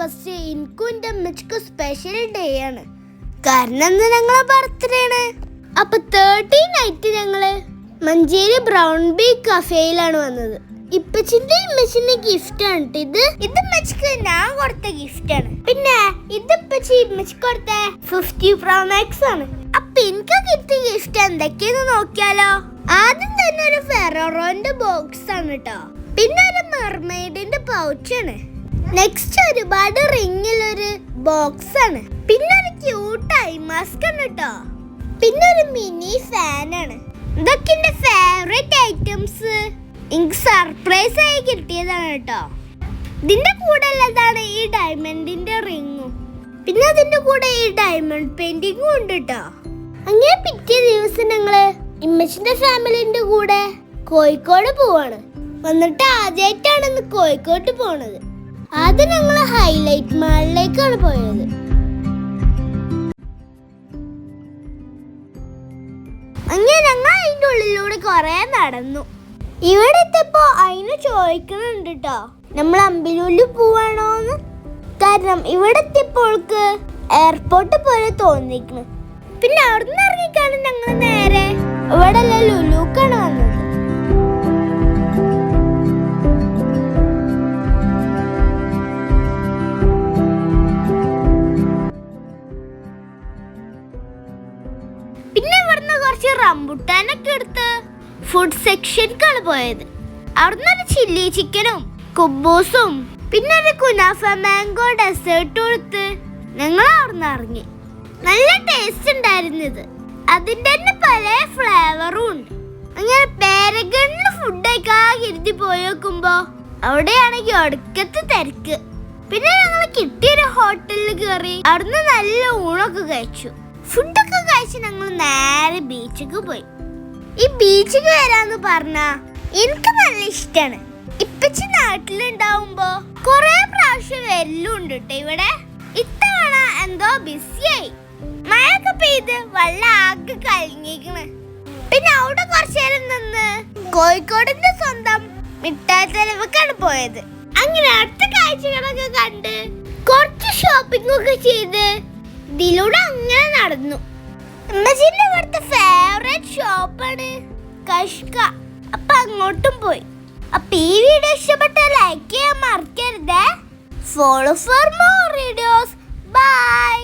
First എനിക്കും എൻ്റെ അമ്മച്ചിക്കും special day ആണ്. കാരണം ഇന്ന് ഞങ്ങളെ ബർത്ത്ഡേ ആണ്. അപ്പൊ 13 ഞങ്ങള് മഞ്ചേരി ബ്രൗൺ ബീ കഫേയിലാണ് വന്നത്. ഇപ്പച്ചിന്റെ ഇമ്മച്ചിന്റെ ഗിഫ്റ്റ് ആണ് ഇത് ഇമ്മച്ചിക്ക് ഞാൻ കൊടുത്ത ഗിഫ്റ്റ് ആണ്. പിന്നെ ഇതിപ്പച്ചി ഇമ്മച്ചിക്ക് കൊടുത്ത 50 Pro Max ആണ്. അപ്പൊ എനിക്ക് കിട്ടിയ ഗിഫ്റ്റ് എന്തൊക്കെയെന്ന് നോക്കിയാലോ. ആദ്യം തന്നെ ഒരു ഫെറോറോന്റെ ബോക്സ് ആണ് കേട്ടോ. പിന്നെ ഒരു മെർമെയ്ഡിന്റെ പൗച്ച് ആണ്. നെക്സ്റ്റ് ഒരുപാട് റിങ്ങിലൊരു ബോക്സ് ആണ്. പിന്നെ ഒരു ക്യൂട്ട് ഐ മാസ്ക് ആണ് കേട്ടോ. പിന്നെ ഒരു മിനി ഫാൻ ആണ്. ഇതൊക്കെ എന്റെ ഫേവറേറ്റ് ഐറ്റംസ് എനിക്ക് സർപ്രൈസ് ആയി കിട്ടിയതാണ് കേട്ടോ. ഇതിന്റെ കൂടെ ഉള്ളതാണ് ഈ ഡയമണ്ടിന്റെ റിങ്ങും. പിന്നെ അതിന്റെ കൂടെ ഈ ഡയമണ്ട് പെയിന്റിങ്ങും ഉണ്ട് കേട്ടോ. അങ്ങനെ പിറ്റേ ദിവസം ഞങ്ങള് ഇമ്മച്ചിന്റെ ഫാമിലിന്റെ കൂടെ കോഴിക്കോട് പോവാണ്. വന്നിട്ട് ആദ്യമായിട്ടാണ് ഇന്ന് കോഴിക്കോട്ട് പോണത്. ആദ്യം ഞങ്ങള് ഹൈലൈറ്റ് മാളിലേക്കാണ് പോയത്. അങ്ങനെ ഞങ്ങൾ അതിന്റെ ഉള്ളിലൂടെ കൊറേ നടന്നു. ഇവിടെ എത്തിയപ്പോ അതിന് ചോദിക്കുന്നുണ്ട് കേട്ടോ, നമ്മൾ അമ്പലൂരിൽ പോവാണോന്ന്. കാരണം ഇവിടെ എത്തിയപ്പോൾക്ക് എയർപോർട്ട് പോലെ തോന്നിക്കുന്നു. പിന്നെ അവിടുന്ന് ഇറങ്ങിക്കാണ് ഞങ്ങൾ നേരെ ഇവിടെ ലുലുക്കാണ് വന്നത്. പിന്നെ ഇവിടുന്ന് കുറച്ച് റംബുട്ടാനൊക്കെ എടുത്ത് ഫുഡ് സെക്ഷനിക്കാണ് പോയത്. അവിടുന്ന് ഒരു ചില്ലി ചിക്കനും കുബൂസും പിന്നെ ഒരു കുനാഫ മാംഗോ ഡെസേർട്ട് കൊടുത്ത് ഞങ്ങൾ അവിടുന്ന് ഇറങ്ങി. നല്ല ടേസ്റ്റ് ഉണ്ടായിരുന്നു. ഇത് അതിന്റെ തന്നെ പല ഫ്ലേവറും ഉണ്ട്. അങ്ങനെ പാരഗണില് ഫുഡ് കഴിക്കാതിരുത്തി പോയി നോക്കുമ്പോ അവിടെയാണെങ്കിൽ ഒടുക്കത്തെ തിരക്ക്. പിന്നെ ഞങ്ങൾ കിട്ടിയൊരു ഹോട്ടലിൽ കയറി അവിടുന്ന് നല്ല ഊണൊക്കെ കഴിച്ചു. ഫുഡൊക്കെ കഴിച്ച് ഞങ്ങൾ നേരെ ബീച്ചിക്ക് പോയി. ഈ ബീച്ചിൽ വരാന്ന് പറഞ്ഞാ എനിക്ക് നല്ല ഇഷ്ടാണ്. ഇപ്പച്ചി നാട്ടിലുണ്ടാവുമ്പോ കൊറേ പ്രാവശ്യം വരലുണ്ട് കേട്ടോ ഇവിടെ. ഇത്തവണ എന്തോ ബിസിയായി. മഴയൊക്കെ പെയ്ത് വെള്ളം ആകെ കലങ്ങിക്കണ്. പിന്നെ അവിടെ കുറച്ചു നേരം നിന്ന് കോഴിക്കോടിന്റെ സ്വന്തം മിഠായി തെരുവുക്കാണ് പോയത്. അങ്ങനെ അടുത്ത കാഴ്ചകളൊക്കെ കണ്ട് കുറച്ച് ഷോപ്പിംഗ് ഒക്കെ ചെയ്ത് ഇതിലൂടെ അങ്ങനെ നടന്നു. അമ്മച്ചിന്റെ ഇവിടുത്തെ ഫേവറേറ്റ് ഷോപ്പാണ് കഷ്ക. അപ്പൊ അങ്ങോട്ടും പോയി. അപ്പൊ ഈ വീഡിയോ ഇഷ്ടപ്പെട്ടാൽ ലൈക്ക് ചെയ്യാൻ മറക്കരുതേ. Follow for more videos. By.